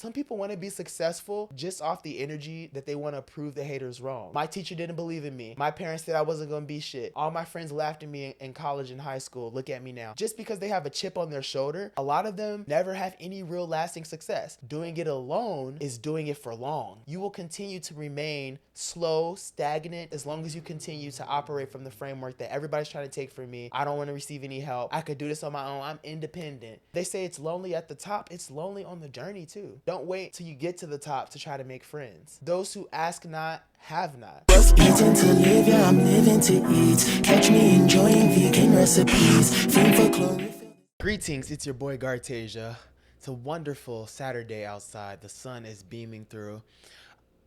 Some people want to be successful just off the energy that they want to prove the haters wrong. My teacher didn't believe in me. My parents said I wasn't going to be shit. All my friends laughed at me in college and high school. Look at me now. Just because they have a chip on their shoulder, a lot of them never have any real lasting success. Doing it alone is doing it for long. You will continue to remain slow, stagnant, as long as you continue to operate from the framework that everybody's trying to take from me. I don't want to receive any help. I could do this on my own. I'm independent. They say it's lonely at the top. It's lonely on the journey too. Don't wait till you get to the top to try to make friends. Those who ask not, have not. Was eating to live, yeah, I'm living to eat. Catch me enjoying vegan recipes. Fiend for chlorophyll. Greetings, it's your boy Gartatia. It's a wonderful Saturday outside. The sun is beaming through.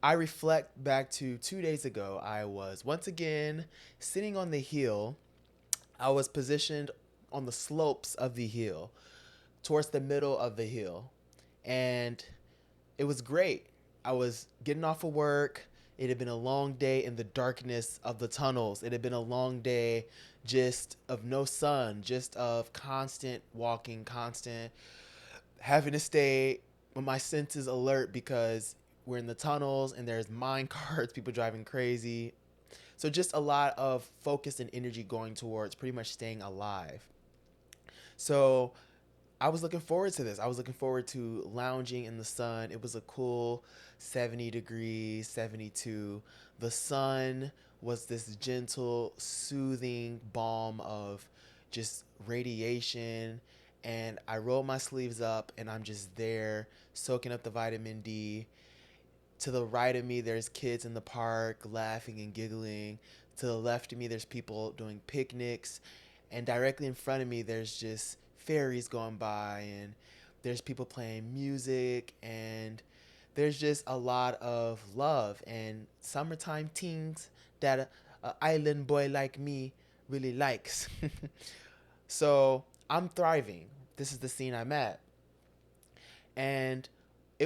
I reflect back to 2 days ago. I was once again sitting on the hill. I was positioned on the slopes of the hill, towards the middle of the hill. And it was great. I was getting off of work. It had been a long day in the darkness of the tunnels. It had been a long day just of no sun, just of constant walking, constant having to stay with my senses alert because we're in the tunnels and there's mine carts, people driving crazy. So just a lot of focus and energy going towards pretty much staying alive. So I was looking forward to this. I was looking forward to lounging in the sun. It was a cool 70 degrees, 72. The sun was this gentle, soothing balm of just radiation. And I rolled my sleeves up and I'm just there soaking up the vitamin D. To the right of me, there's kids in the park laughing and giggling. To the left of me, there's people doing picnics. And directly in front of me, there's just ferries going by and there's people playing music and there's just a lot of love and summertime things that a island boy like me really likes. So I'm thriving. This is the scene I'm at. And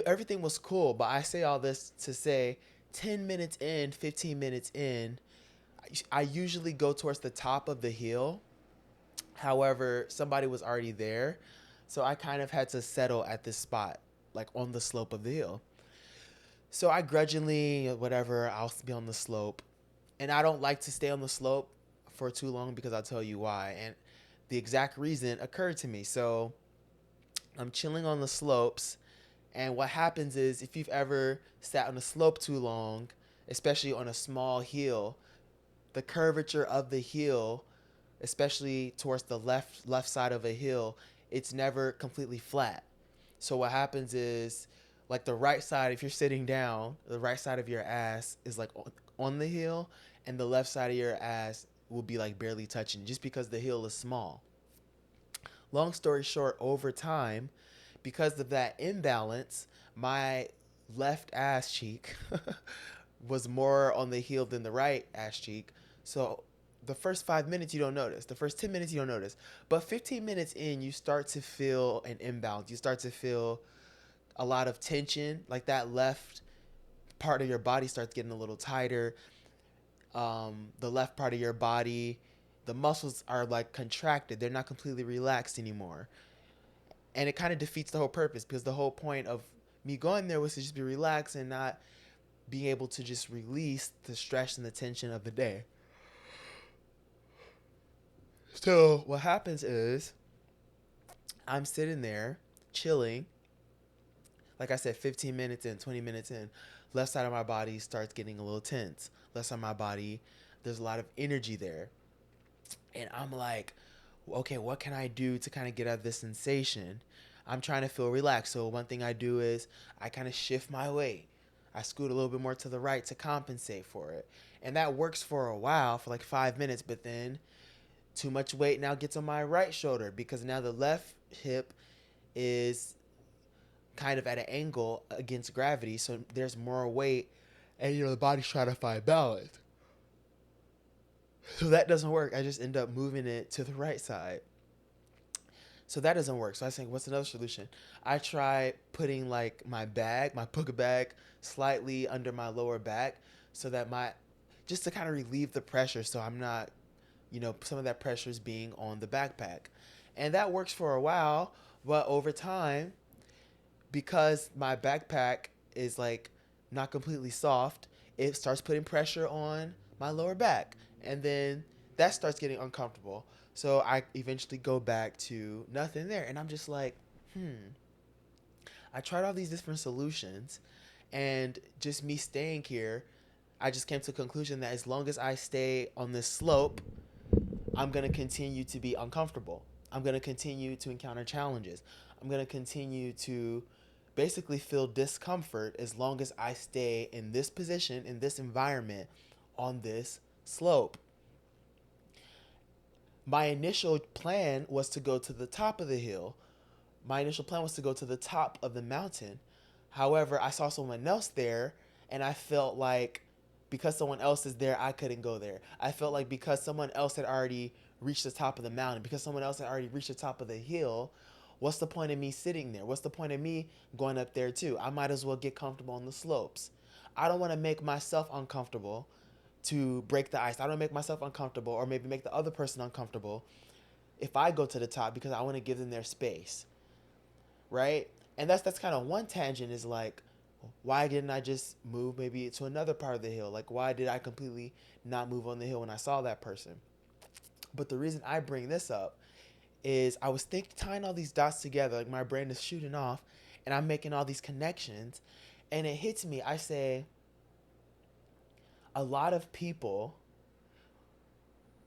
everything was cool, but I say all this to say 10 minutes in, 15 minutes in, I usually go towards the top of the hill. However, somebody was already there, so I kind of had to settle at this spot, like on the slope of the hill. So I grudgingly, whatever, I'll be on the slope. And I don't like to stay on the slope for too long because I'll tell you why. And the exact reason occurred to me. So I'm chilling on the slopes. And what happens is if you've ever sat on a slope too long, especially on a small hill, the curvature of the hill, especially towards the left side of a hill, it's never completely flat. So what happens is, like the right side, if you're sitting down, the right side of your ass is like on the hill, and the left side of your ass will be like barely touching, just because the hill is small. Long story short, over time, because of that imbalance, my left ass cheek was more on the heel than the right ass cheek. So the first 5 minutes you don't notice. The first 10 minutes you don't notice. But 15 minutes in, you start to feel an imbalance. You start to feel a lot of tension. Like that left part of your body starts getting a little tighter. The left part of your body, the muscles are like contracted. They're not completely relaxed anymore. And it kind of defeats the whole purpose because the whole point of me going there was to just be relaxed and not being able to just release the stress and the tension of the day. So what happens is I'm sitting there chilling. Like I said, 15 minutes in, 20 minutes in, left side of my body starts getting a little tense. Left side of my body, there's a lot of energy there. And I'm like, okay, what can I do to kind of get out of this sensation? I'm trying to feel relaxed. So one thing I do is I kind of shift my weight. I scoot a little bit more to the right to compensate for it. And that works for a while, for like 5 minutes, but then too much weight now gets on my right shoulder because now the left hip is kind of at an angle against gravity. So there's more weight and, the body's trying to find balance. So that doesn't work. I just end up moving it to the right side. So that doesn't work. So I was thinking, what's another solution? I try putting like my puka bag slightly under my lower back so that just to kind of relieve the pressure so I'm not, some of that pressure is being on the backpack. And that works for a while, but over time, because my backpack is like not completely soft, it starts putting pressure on my lower back. And then that starts getting uncomfortable. So I eventually go back to nothing there. And I'm just like, I tried all these different solutions. And just me staying here, I just came to the conclusion that as long as I stay on this slope, I'm going to continue to be uncomfortable. I'm going to continue to encounter challenges. I'm going to continue to basically feel discomfort as long as I stay in this position, in this environment, on this slope. My initial plan was to go to the top of the hill. My initial plan was to go to the top of the mountain. However, I saw someone else there, and I felt like because someone else is there, I couldn't go there. I felt like because someone else had already reached the top of the mountain, because someone else had already reached the top of the hill, what's the point of me sitting there? What's the point of me going up there too? I might as well get comfortable on the slopes. I don't want to make myself uncomfortable to break the ice. I don't make myself uncomfortable or maybe make the other person uncomfortable if I go to the top because I want to give them their space, right? And that's kind of one tangent is like, why didn't I just move maybe to another part of the hill? Like, why did I completely not move on the hill when I saw that person? But the reason I bring this up is I was tying all these dots together, like my brain is shooting off, and I'm making all these connections, and it hits me. I say, a lot of people,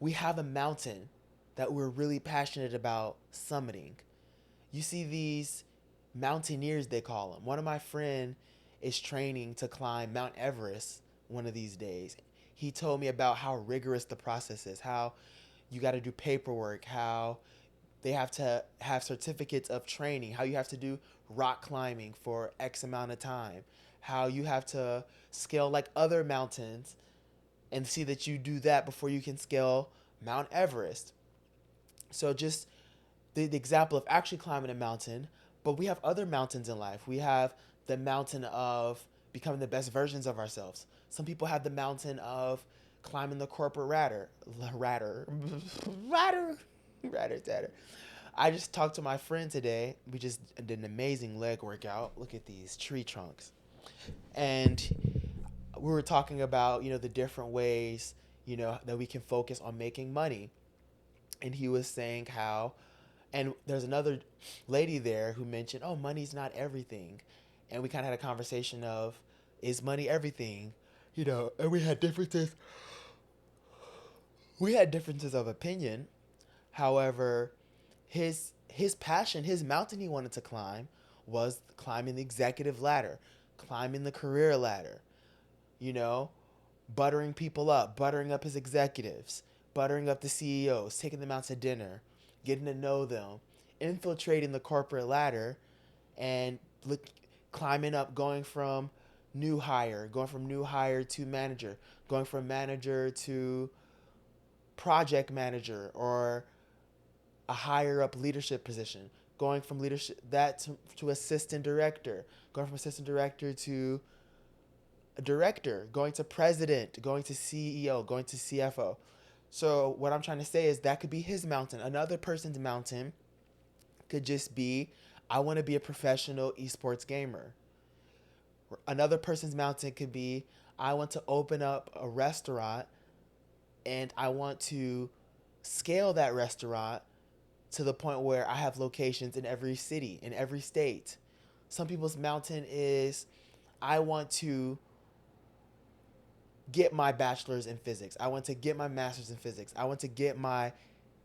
we have a mountain that we're really passionate about summiting. You see these mountaineers, they call them. One of my friend is training to climb Mount Everest one of these days. He told me about how rigorous the process is, how you got to do paperwork, how they have to have certificates of training, how you have to do rock climbing for X amount of time, how you have to scale like other mountains and see that you do that before you can scale Mount Everest. So just the example of actually climbing a mountain, but we have other mountains in life. We have the mountain of becoming the best versions of ourselves. Some people have the mountain of climbing the corporate ladder. I just talked to my friend today. We just did an amazing leg workout. Look at these tree trunks. And we were talking about, the different ways, that we can focus on making money. And he was saying how, and there's another lady there who mentioned, oh, money's not everything. And we kind of had a conversation of, is money everything? And we had differences of opinion. However, his passion, his mountain he wanted to climb was climbing the executive ladder, climbing the career ladder, you know, buttering people up, buttering up his executives, buttering up the CEOs, taking them out to dinner, getting to know them, infiltrating the corporate ladder, and climbing up, going from new hire to manager, going from manager to project manager or a higher up leadership position, going from leadership to assistant director, going from assistant director to a director, going to president, going to CEO, going to CFO. So what I'm trying to say is that could be his mountain. Another person's mountain could just be, I want to be a professional esports gamer. Another person's mountain could be, I want to open up a restaurant and I want to scale that restaurant to the point where I have locations in every city, in every state. Some people's mountain is, I want to get my bachelor's in physics. I want to get my master's in physics. I want to get my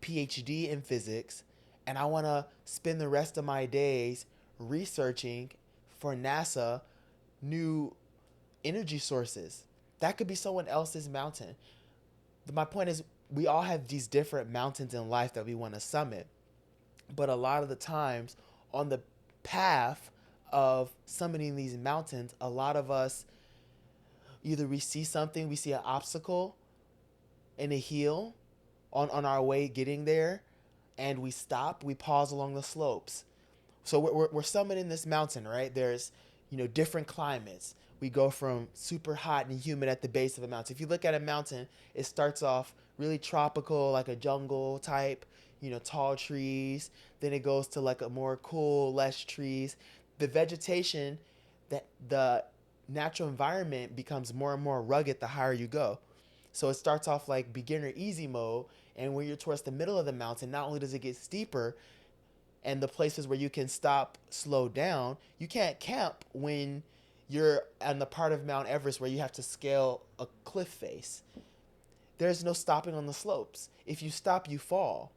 PhD in physics. And I want to spend the rest of my days researching for NASA new energy sources. That could be someone else's mountain. My point is, we all have these different mountains in life that we want to summit. But a lot of the times, on the path of summiting these mountains, a lot of us either we see something, we see an obstacle in a hill on our way getting there, and we stop, we pause along the slopes. So we're summiting this mountain, right? There's, different climates. We go from super hot and humid at the base of a mountain. If you look at a mountain, it starts off really tropical, like a jungle type, tall trees. Then it goes to like a more cool, less trees. the vegetation, that the natural environment becomes more and more rugged the higher you go. So it starts off like beginner easy mode, and when you're towards the middle of the mountain, not only does it get steeper, and the places where you can stop, slow down, you can't camp when you're on the part of Mount Everest where you have to scale a cliff face. There's no stopping on the slopes. If you stop, you fall.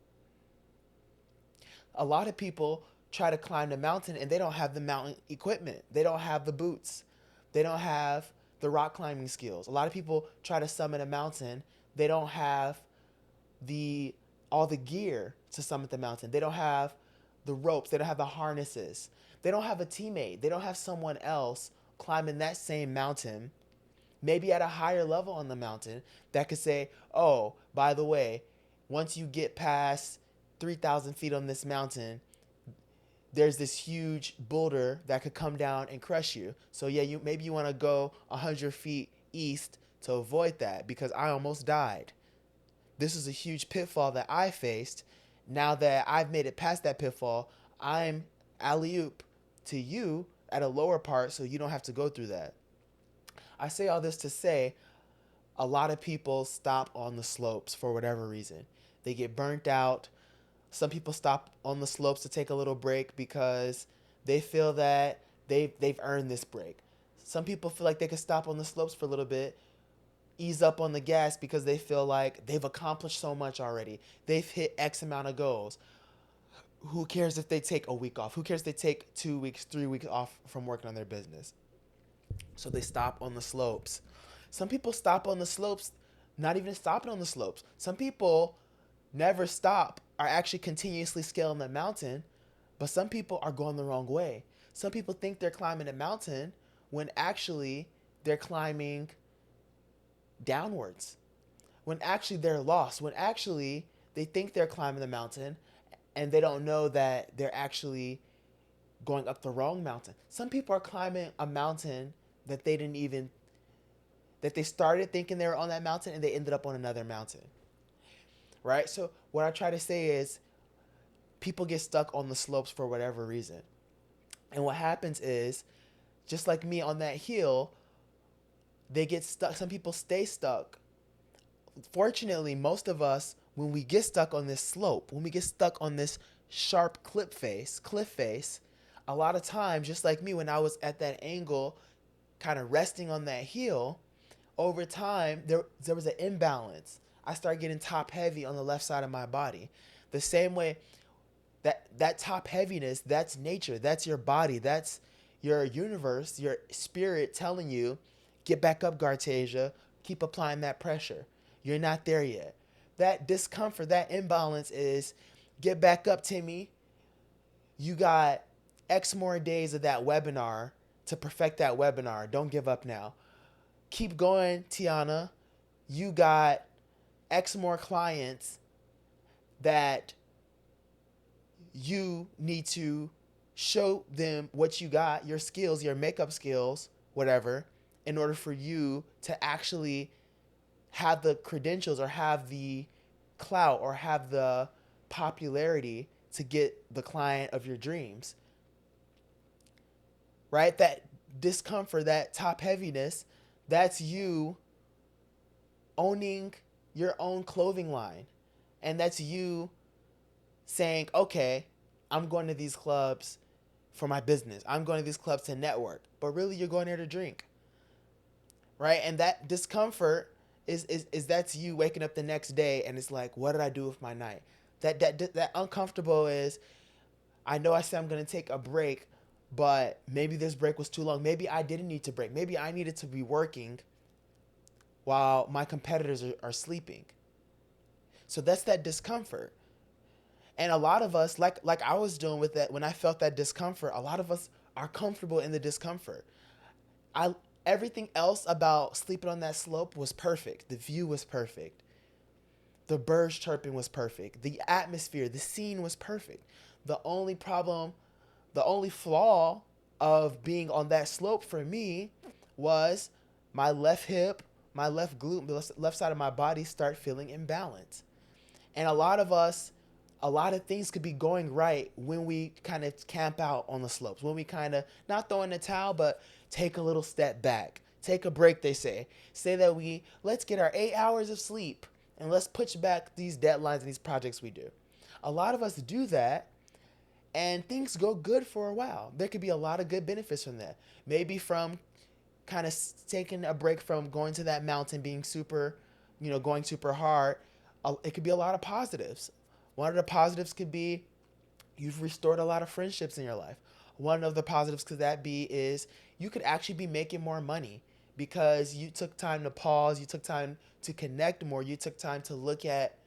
A lot of people try to climb the mountain and they don't have the mountain equipment. They don't have the boots. They don't have the rock climbing skills. A lot of people try to summit a mountain. They don't have the all the gear to summit the mountain. They don't have the ropes. They don't have the harnesses. They don't have a teammate. They don't have someone else climbing that same mountain, maybe at a higher level on the mountain, that could say, oh, by the way, once you get past 3,000 feet on this mountain, there's this huge boulder that could come down and crush you. So yeah, you want to go 100 feet east to avoid that, because I almost died. This is a huge pitfall that I faced. Now that I've made it past that pitfall, I'm alley-oop to you at a lower part so you don't have to go through that. I say all this to say a lot of people stop on the slopes for whatever reason. They get burnt out. Some people stop on the slopes to take a little break because they feel that they've earned this break. Some people feel like they can stop on the slopes for a little bit, ease up on the gas because they feel like they've accomplished so much already. They've hit X amount of goals. Who cares if they take a week off? Who cares if they take 2 weeks, 3 weeks off from working on their business? So they stop on the slopes. Some people stop on the slopes, not even stopping on the slopes. Some people never stop, are actually continuously scaling the mountain, but some people are going the wrong way. Some people think they're climbing a mountain when actually they're climbing downwards. When actually they're lost. When actually they think they're climbing the mountain and they don't know that they're actually going up the wrong mountain. Some people are climbing a mountain that they started thinking they were on that mountain and they ended up on another mountain. Right? So what I try to say is people get stuck on the slopes for whatever reason. And what happens is, just like me on that hill, they get stuck. Some people stay stuck. Fortunately, most of us, when we get stuck on this slope, when we get stuck on this sharp cliff face, a lot of times, just like me when I was at that angle, kind of resting on that hill, over time, there was an imbalance. I started getting top heavy on the left side of my body. The same way that top heaviness, that's nature, that's your body, that's your universe, your spirit telling you, get back up, Gartasia, keep applying that pressure. You're not there yet. That discomfort, that imbalance is, get back up, Timmy. You got X more days of that webinar to perfect that webinar. Don't give up now. Keep going, Tiana. You got X more clients that you need to show them what you got, your skills, your makeup skills, whatever, in order for you to actually have the credentials or have the clout or have the popularity to get the client of your dreams. Right? That discomfort, that top heaviness, that's you owning your own clothing line. And that's you saying, okay, I'm going to these clubs for my business. I'm going to these clubs to network. But really, you're going there to drink. Right? And that discomfort is that's you waking up the next day and it's like, what did I do with my night? That uncomfortable is, I know I said I'm going to take a break, but maybe this break was too long. Maybe I didn't need to break. Maybe I needed to be working while my competitors are sleeping. So that's that discomfort. And a lot of us, like I was doing with that, when I felt that discomfort, a lot of us are comfortable in the discomfort. Everything else about sleeping on that slope was perfect. The view was perfect. The birds chirping was perfect. The atmosphere, the scene was perfect. The only problem, the only flaw of being on that slope for me was my left hip, my left glute, the left side of my body start feeling imbalanced. And a lot of us A lot of things could be going right when we kind of camp out on the slopes, when we kind of not throw in the towel, but take a little step back, take a break. They say that we let's get our 8 hours of sleep and let's push back these deadlines and these projects we do. A lot of us do that, and things go good for a while. There could be a lot of good benefits from that. Maybe from kind of taking a break from going to that mountain, being super, going super hard. It could be a lot of positives. One of the positives could be you've restored a lot of friendships in your life. One of the positives could that be is you could actually be making more money because you took time to pause, you took time to connect more, you took time to look at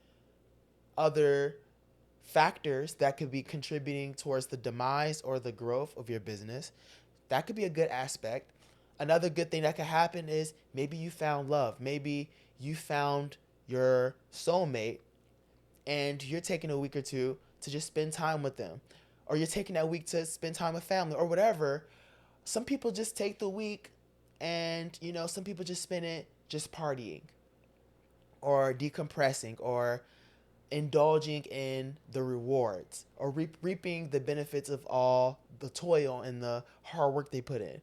other factors that could be contributing towards the demise or the growth of your business. That could be a good aspect. Another good thing that could happen is maybe you found love. Maybe you found your soulmate and you're taking a week or two to just spend time with them. Or you're taking that week to spend time with family or whatever. Some people just take the week and, some people just spend it just partying or decompressing or indulging in the rewards or reaping the benefits of all the toil and the hard work they put in.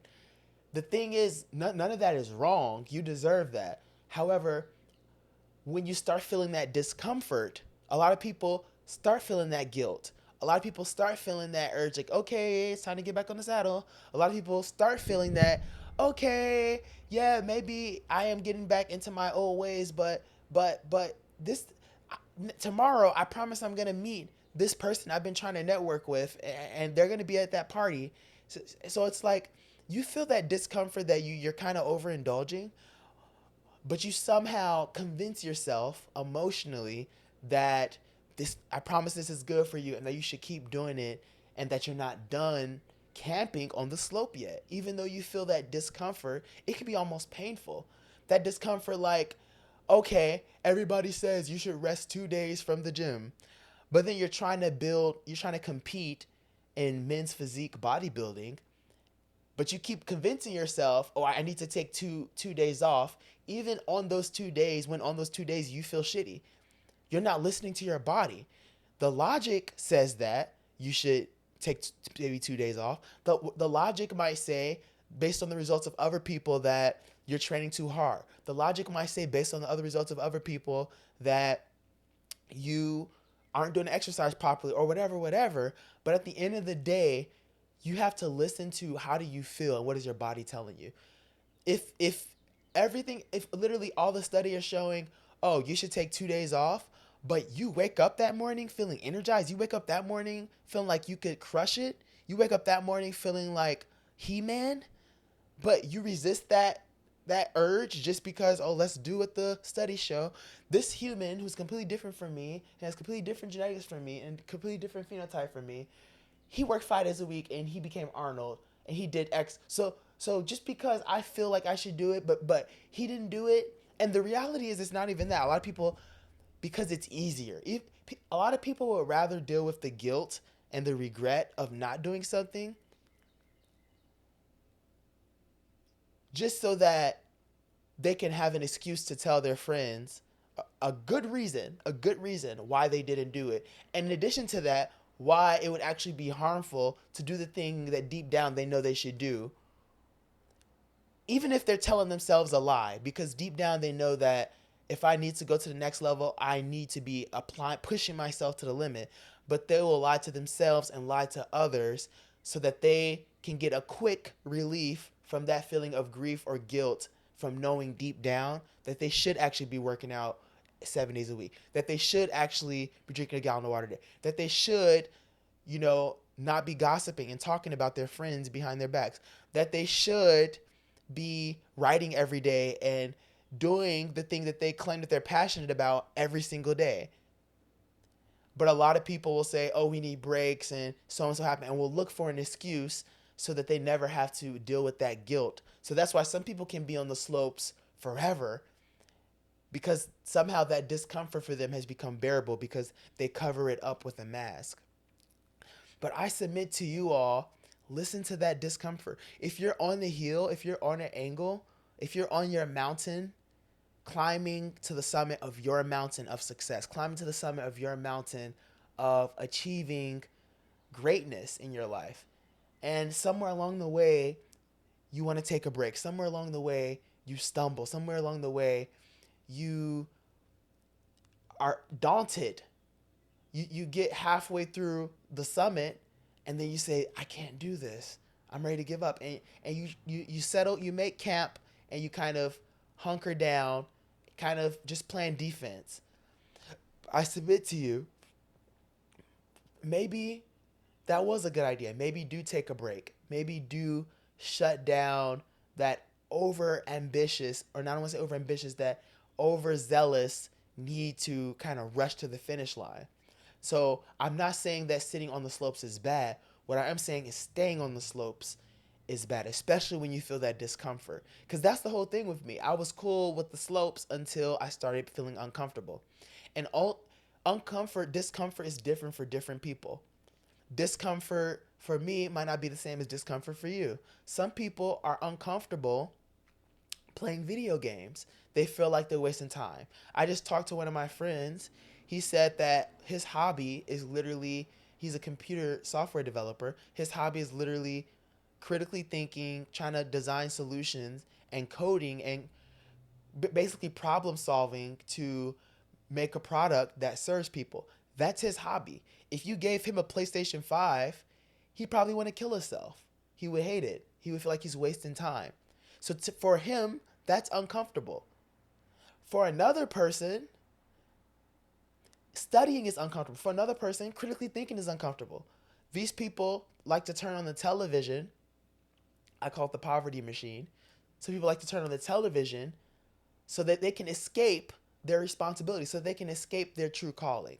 The thing is, none of that is wrong. You deserve that. However, when you start feeling that discomfort, a lot of people start feeling that guilt. A lot of people start feeling that urge, like, okay, it's time to get back on the saddle. A lot of people start feeling that, okay, yeah, maybe I am getting back into my old ways, but this tomorrow, I promise I'm gonna meet this person I've been trying to network with, and they're gonna be at that party. So it's like you feel that discomfort that you're kind of overindulging, but you somehow convince yourself emotionally that this I promise this is good for you and that you should keep doing it and that you're not done camping on the slope yet. Even though you feel that discomfort, it can be almost painful. That discomfort like, okay, everybody says you should rest 2 days from the gym, but then you're trying to compete in men's physique bodybuilding, but you keep convincing yourself, oh, I need to take two days off, even on those 2 days, when on those 2 days you feel shitty. You're not listening to your body. The logic says that you should take maybe 2 days off. The logic might say, based on the results of other people, that you're training too hard. The logic might say, based on the other results of other people, that you aren't doing exercise properly or whatever. But at the end of the day, you have to listen to how do you feel and what is your body telling you. If literally all the study is showing, oh, you should take 2 days off, but you wake up that morning feeling energized, you wake up that morning feeling like you could crush it, you wake up that morning feeling like He-Man, but you resist that urge just because, oh, let's do what the studies show. This human who's completely different from me, has completely different genetics from me and completely different phenotype from me, he worked 5 days a week and he became Arnold and he did X. So just because I feel like I should do it, but he didn't do it, and the reality is it's not even that. A lot of people, because it's easier. A lot of people would rather deal with the guilt and the regret of not doing something just so that they can have an excuse to tell their friends a good reason why they didn't do it. And in addition to that, why it would actually be harmful to do the thing that deep down they know they should do, even if they're telling themselves a lie, because deep down they know that if I need to go to the next level, I need to be pushing myself to the limit. But they will lie to themselves and lie to others so that they can get a quick relief from that feeling of grief or guilt from knowing deep down that they should actually be working out 7 days a week, that they should actually be drinking a gallon of water a day, that they should, not be gossiping and talking about their friends behind their backs, that they should be writing every day and doing the thing that they claim that they're passionate about every single day. But a lot of people will say, oh, we need breaks and so happen, and will look for an excuse so that they never have to deal with that guilt. So that's why some people can be on the slopes forever, because somehow that discomfort for them has become bearable because they cover it up with a mask. But I submit to you all, listen to that discomfort. If you're on the hill, if you're on an angle, if you're on your mountain, climbing to the summit of your mountain of success, climbing to the summit of your mountain of achieving greatness in your life. And somewhere along the way, you want to take a break. Somewhere along the way, you stumble. Somewhere along the way, you are daunted. You get halfway through the summit and then you say, I can't do this. I'm ready to give up. And you settle, you make camp and you kind of hunker down, kind of just playing defense. I submit to you, maybe that was a good idea. Maybe do take a break. Maybe do shut down that over ambitious, or not want to say over ambitious, that overzealous need to kind of rush to the finish line. So I'm not saying that sitting on the slopes is bad. What I am saying is staying on the slopes is bad, especially when you feel that discomfort. Because that's the whole thing with me. I was cool with the slopes until I started feeling uncomfortable. And all discomfort is different for different people. Discomfort for me might not be the same as discomfort for you. Some people are uncomfortable playing video games. They feel like they're wasting time. I just talked to one of my friends. He said that his hobby is literally, he's a computer software developer. His hobby is literally critically thinking, trying to design solutions and coding and basically problem solving to make a product that serves people. That's his hobby. If you gave him a PlayStation 5, he probably want to kill himself. He would hate it. He would feel like he's wasting time. So for him, that's uncomfortable. For another person, studying is uncomfortable. For another person, critically thinking is uncomfortable. These people like to turn on the television. I call it the poverty machine. Some people like to turn on the television so that they can escape their responsibility, so they can escape their true calling.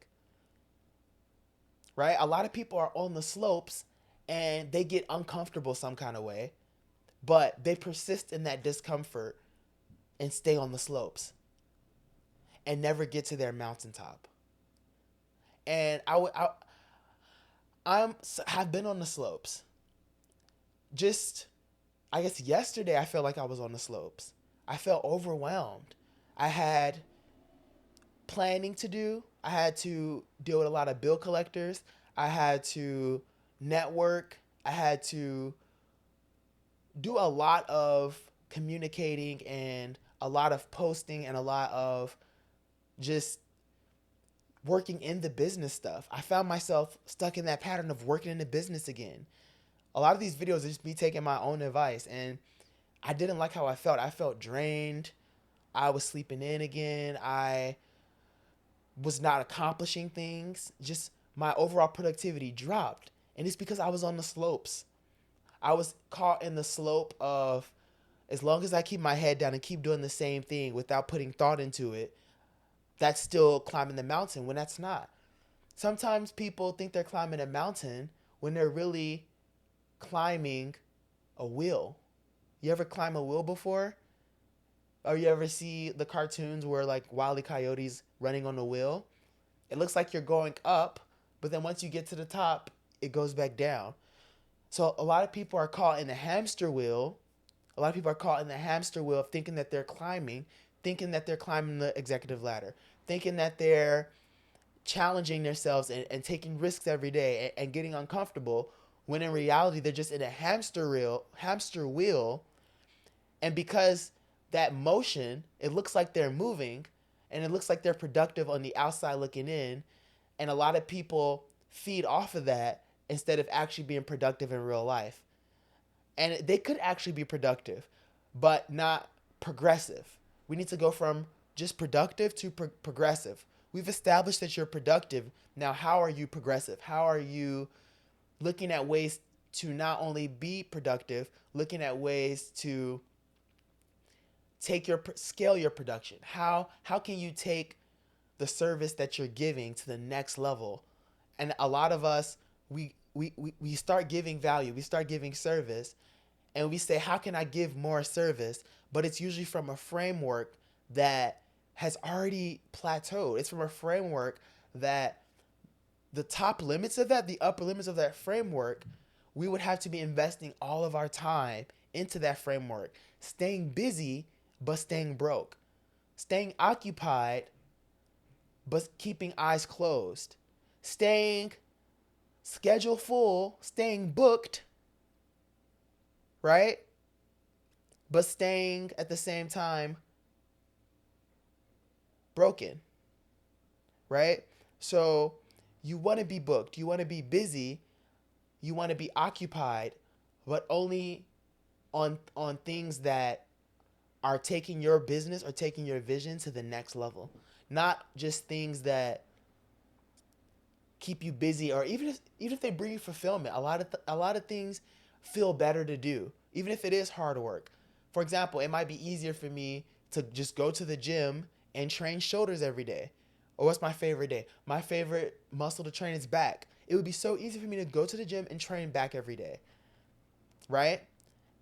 Right? A lot of people are on the slopes and they get uncomfortable some kind of way, but they persist in that discomfort and stay on the slopes and never get to their mountaintop. And I'm have been on the slopes. Just I guess yesterday I felt like I was on the slopes. I felt overwhelmed. I had planning to do. I had to deal with a lot of bill collectors. I had to network. I had to do a lot of communicating and a lot of posting and a lot of just working in the business stuff. I found myself stuck in that pattern of working in the business again. A lot of these videos are just me taking my own advice, and I didn't like how I felt. I felt drained. I was sleeping in again. I was not accomplishing things. Just my overall productivity dropped. And it's because I was on the slopes. I was caught in the slope of, as long as I keep my head down and keep doing the same thing without putting thought into it, that's still climbing the mountain when that's not. Sometimes people think they're climbing a mountain when they're really climbing a wheel. You ever climb a wheel before? Or you ever see the cartoons where like Wile E. Coyote's running on the wheel? It looks like you're going up, but then once you get to the top, it goes back down. So a lot of people are caught in the hamster wheel. A lot of people are caught in the hamster wheel of thinking that they're climbing, thinking that they're climbing the executive ladder, thinking that they're challenging themselves and taking risks every day and getting uncomfortable, when in reality they're just in a hamster wheel. And because that motion, it looks like they're moving and it looks like they're productive on the outside looking in, and a lot of people feed off of that instead of actually being productive in real life. And they could actually be productive, but not progressive. We need to go from just productive to progressive. We've established that you're productive. Now, how are you progressive? How are you looking at ways to not only be productive, looking at ways to scale your production? How can you take the service that you're giving to the next level? And a lot of us, we start giving value, we start giving service, and we say, how can I give more service? But it's usually from a framework that has already plateaued. It's from a framework that the top limits of that, the upper limits of that framework, we would have to be investing all of our time into that framework, staying busy, but staying broke, staying occupied, but keeping eyes closed. staying schedule full, staying booked, right? But staying at the same time broken, right? So you want to be booked, you want to be busy, you want to be occupied, but only on things that are taking your business or taking your vision to the next level. Not just things that keep you busy, or even if they bring you fulfillment. A lot of things feel better to do, even if it is hard work. For example, it might be easier for me to just go to the gym and train shoulders every day. Or what's my favorite day? My favorite muscle to train is back. It would be so easy for me to go to the gym and train back every day, right?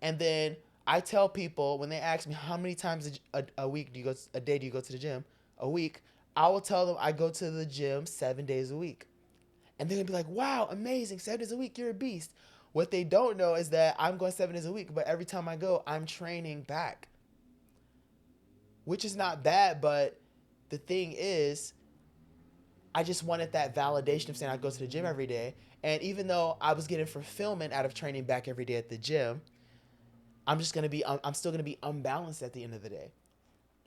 And then I tell people when they ask me how many times a week do you go, a day do you go to the gym? A week. I will tell them I go to the gym 7 days a week. And they're gonna be like, wow, amazing, 7 days a week, you're a beast. What they don't know is that I'm going 7 days a week, but every time I go, I'm training back. Which is not bad, but the thing is, I just wanted that validation of saying I go to the gym every day. And even though I was getting fulfillment out of training back every day at the gym, I'm still gonna be unbalanced at the end of the day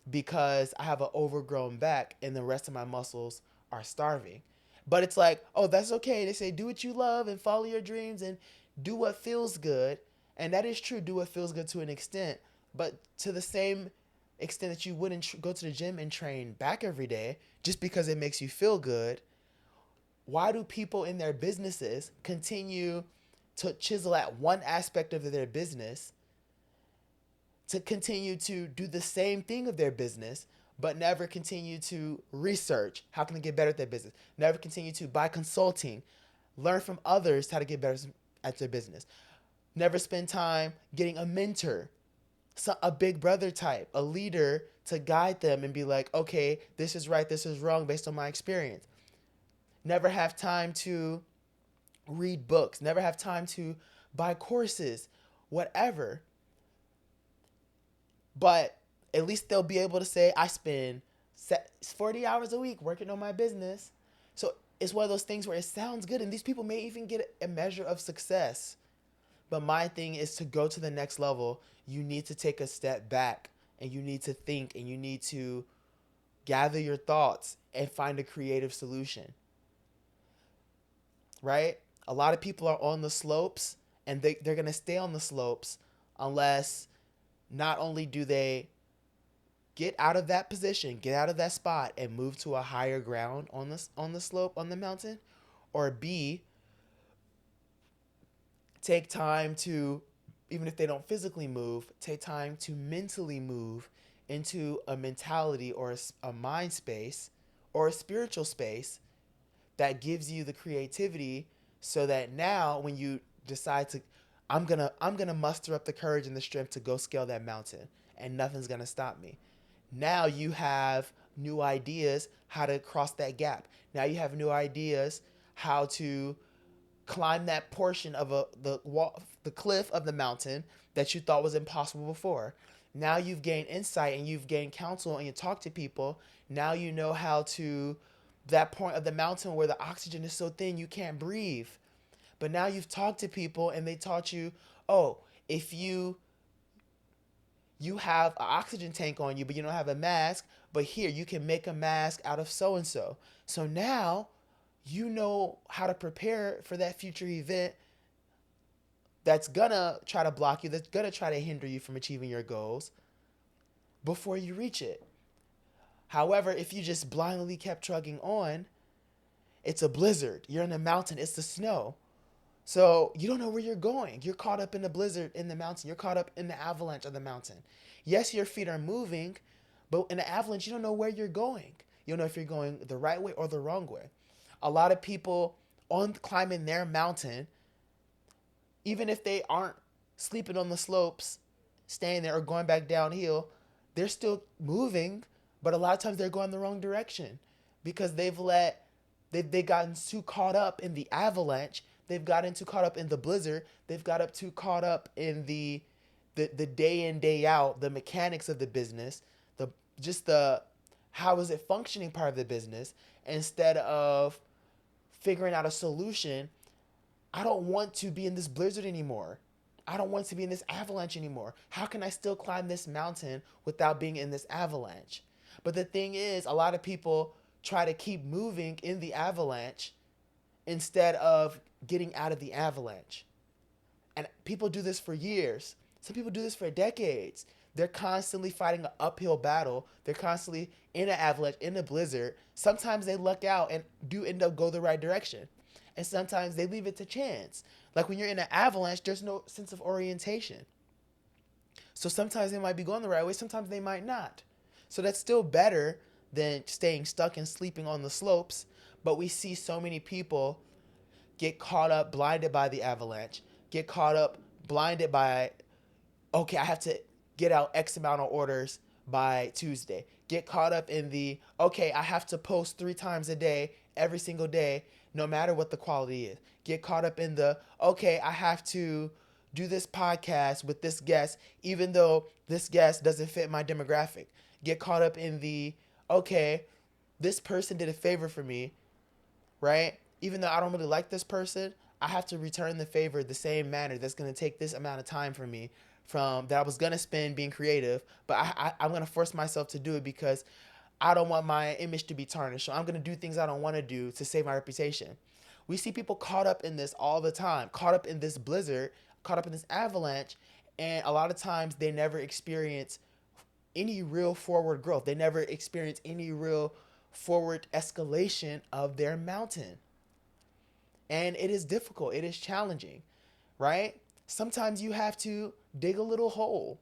because I have an overgrown back and the rest of my muscles are starving. But it's like, oh, that's okay. They say do what you love and follow your dreams and do what feels good. And that is true, do what feels good to an extent. But to the same extent that you wouldn't go to the gym and train back every day just because it makes you feel good, why do people in their businesses continue to chisel at one aspect of their business to continue to do the same thing of their business, but never continue to research how can they get better at their business, never continue to buy consulting, learn from others how to get better at their business, never spend time getting a mentor, a big brother type, a leader to guide them and be like, okay, this is right, this is wrong based on my experience. Never have time to read books, never have time to buy courses, whatever. But at least they'll be able to say, I spend 40 hours a week working on my business. So it's one of those things where it sounds good, and these people may even get a measure of success. But my thing is to go to the next level, you need to take a step back and you need to think and you need to gather your thoughts and find a creative solution. Right? A lot of people are on the slopes and they're going to stay on the slopes unless not only do they get out of that position, get out of that spot and move to a higher ground on the slope on the mountain, or B, take time to, even if they don't physically move, take time to mentally move into a mentality or a mind space or a spiritual space that gives you the creativity so that now when you decide to I'm gonna muster up the courage and the strength to go scale that mountain and nothing's gonna stop me. Now you have new ideas how to cross that gap. Now you have new ideas how to climb that portion of the cliff of the mountain that you thought was impossible before. Now you've gained insight and you've gained counsel and you talk to people. Now you know how to that point of the mountain where the oxygen is so thin you can't breathe. But now you've talked to people and they taught you, oh, if you have an oxygen tank on you but you don't have a mask, but here you can make a mask out of so and so. So now you know how to prepare for that future event that's gonna try to block you, that's gonna try to hinder you from achieving your goals before you reach it. However, if you just blindly kept trucking on, it's a blizzard. You're in a mountain, it's the snow. So you don't know where you're going. You're caught up in the blizzard in the mountain. You're caught up in the avalanche of the mountain. Yes, your feet are moving, but in the avalanche, you don't know where you're going. You don't know if you're going the right way or the wrong way. A lot of people on climbing their mountain, even if they aren't sleeping on the slopes, staying there or going back downhill, they're still moving, but a lot of times they're going the wrong direction because they've gotten too caught up in the avalanche. They've gotten too caught up in the blizzard. They've got up too caught up in the day in day out, the mechanics of the business, the how is it functioning part of the business instead of figuring out a solution. I don't want to be in this blizzard anymore. I don't want to be in this avalanche anymore. How can I still climb this mountain without being in this avalanche? But the thing is, a lot of people try to keep moving in the avalanche instead of getting out of the avalanche. And people do this for years. Some people do this for decades. They're constantly fighting an uphill battle. They're constantly in an avalanche, in a blizzard. Sometimes they luck out and do end up go the right direction. And sometimes they leave it to chance. Like when you're in an avalanche, there's no sense of orientation. So sometimes they might be going the right way, sometimes they might not. So that's still better than staying stuck and sleeping on the slopes. But we see so many people get caught up, blinded by the avalanche, get caught up, blinded by, okay, I have to get out X amount of orders by Tuesday. Get caught up in the, okay, I have to post 3 times a day, every single day, no matter what the quality is. Get caught up in the, okay, I have to do this podcast with this guest, even though this guest doesn't fit my demographic. Get caught up in the, okay, this person did a favor for me, right? Even though I don't really like this person, I have to return the favor the same manner. That's going to take this amount of time for me from that I was going to spend being creative, but I'm going to force myself to do it because I don't want my image to be tarnished. So I'm going to do things I don't want to do to save my reputation. We see people caught up in this all the time, caught up in this blizzard, caught up in this avalanche, and a lot of times they never experience any real forward growth. They never experience any real forward escalation of their mountain. And it is difficult, it is challenging, right? Sometimes you have to dig a little hole.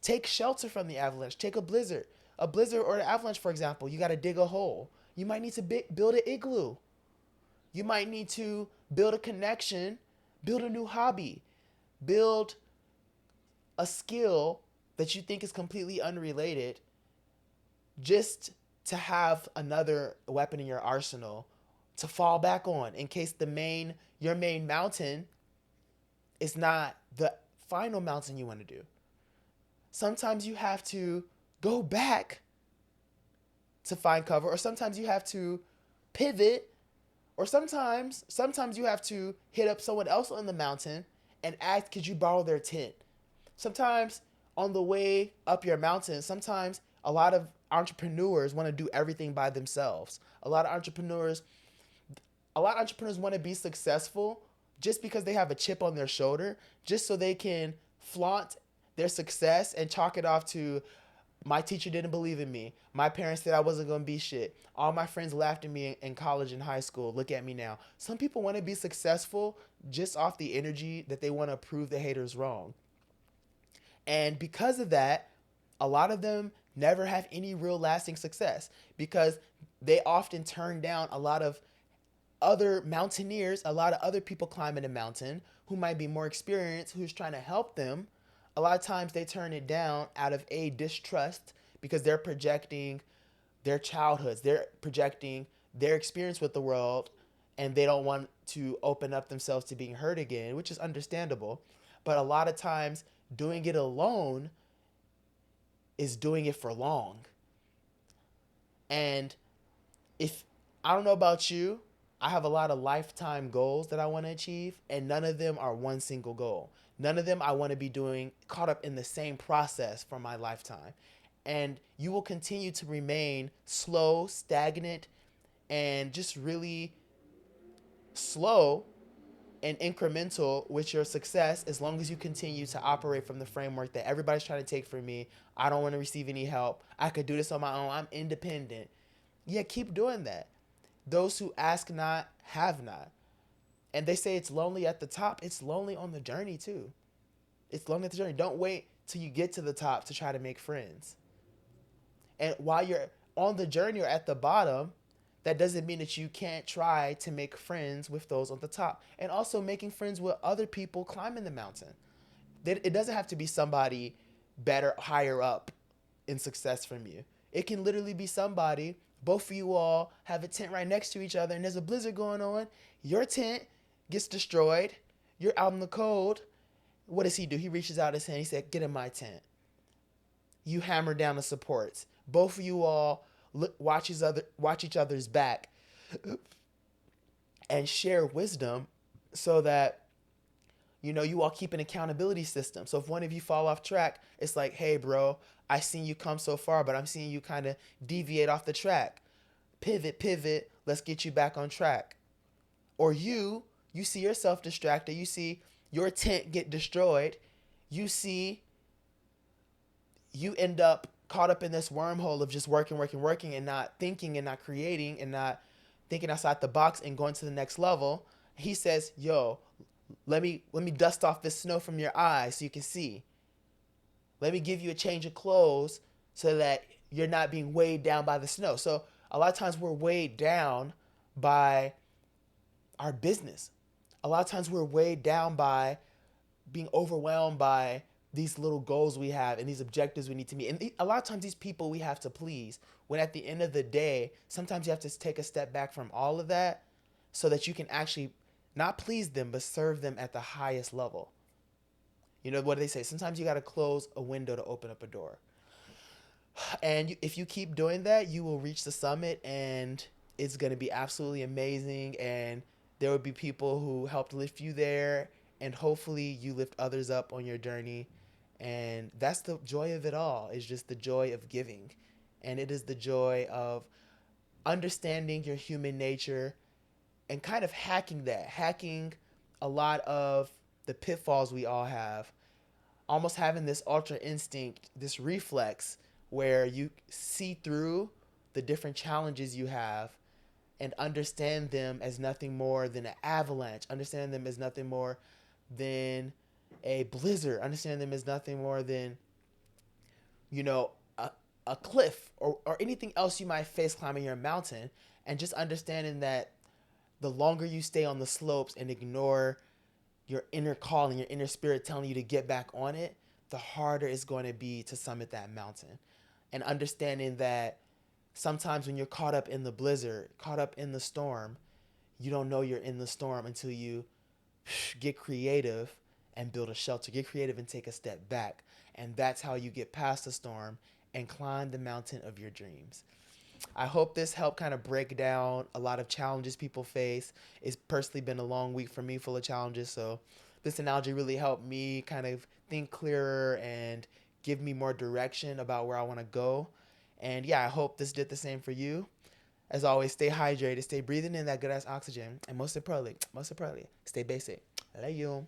Take shelter from the avalanche. Take a blizzard. A blizzard or an avalanche, for example, you got to dig a hole. You might need to build an igloo. You might need to build a connection, build a new hobby, build a skill that you think is completely unrelated just to have another weapon in your arsenal to fall back on in case your main mountain is not the final mountain you want to do. Sometimes you have to go back to find cover, or sometimes you have to pivot, or sometimes you have to hit up someone else on the mountain and ask, could you borrow their tent? Sometimes on the way up your mountain, sometimes a lot of entrepreneurs want to do everything by themselves. A lot of entrepreneurs want to be successful just because they have a chip on their shoulder, just so they can flaunt their success and chalk it off to, my teacher didn't believe in me. My parents said I wasn't going to be shit. All my friends laughed at me in college and high school. Look at me now. Some people want to be successful just off the energy that they want to prove the haters wrong. And because of that, a lot of them never have any real lasting success because they often turn down a lot of other mountaineers, a lot of other people climbing a mountain who might be more experienced, who's trying to help them. A lot of times they turn it down out of a distrust because they're projecting their childhoods, they're projecting their experience with the world, and they don't want to open up themselves to being hurt again, which is understandable. But a lot of times doing it alone is doing it for long. And if I don't know about you, I have a lot of lifetime goals that I want to achieve, and none of them are one single goal. None of them I want to be doing caught up in the same process for my lifetime. And you will continue to remain slow, stagnant, and just really slow and incremental with your success as long as you continue to operate from the framework that everybody's trying to take from me. I don't want to receive any help. I could do this on my own. I'm independent. Yeah, keep doing that. Those who ask not have not. And they say it's lonely at the top. It's lonely on the journey too. It's lonely at the journey. Don't wait till you get to the top to try to make friends. And while you're on the journey or at the bottom, that doesn't mean that you can't try to make friends with those on the top. And also making friends with other people climbing the mountain. It doesn't have to be somebody better, higher up in success from you. It can literally be somebody, both of you all have a tent right next to each other and there's a blizzard going on. Your tent gets destroyed. You're out in the cold. What does he do? He reaches out his hand. He said, get in my tent. You hammer down the supports. Both of you all watch each other's back. and share wisdom so that you all keep an accountability system. So if one of you fall off track, it's like, hey, bro, I seen you come so far, but I'm seeing you kind of deviate off the track. Pivot, pivot. Let's get you back on track. Or you see yourself distracted. You see your tent get destroyed. You see you end up caught up in this wormhole of just working, working, working, and not thinking and not creating and not thinking outside the box and going to the next level. He says, yo, let me dust off this snow from your eyes so you can see. Let me give you a change of clothes so that you're not being weighed down by the snow. So a lot of times we're weighed down by our business. A lot of times we're weighed down by being overwhelmed by these little goals we have and these objectives we need to meet. And a lot of times these people we have to please. When at the end of the day, sometimes you have to take a step back from all of that so that you can actually not please them, but serve them at the highest level. You know what do they say? Sometimes you got to close a window to open up a door. And if you keep doing that, you will reach the summit and it's going to be absolutely amazing. And there will be people who helped lift you there. And hopefully you lift others up on your journey. And that's the joy of it all, is just the joy of giving. And it is the joy of understanding your human nature and kind of hacking a lot of the pitfalls we all have, almost having this ultra instinct, this reflex where you see through the different challenges you have and understand them as nothing more than an avalanche, understand them as nothing more than a blizzard, understand them as nothing more than, you know, a cliff or anything else you might face climbing your mountain, and just understanding that the longer you stay on the slopes and ignore your inner calling, your inner spirit telling you to get back on it, the harder it's going to be to summit that mountain. And understanding that sometimes when you're caught up in the blizzard, caught up in the storm, you don't know you're in the storm until you get creative and build a shelter. Get creative and take a step back. And that's how you get past the storm and climb the mountain of your dreams. I hope this helped kind of break down a lot of challenges people face. It's personally been a long week for me, full of challenges. So this analogy really helped me kind of think clearer and give me more direction about where I want to go. And yeah, I hope this did the same for you. As always, stay hydrated, stay breathing in that good ass oxygen, and most importantly, stay basic. I love you.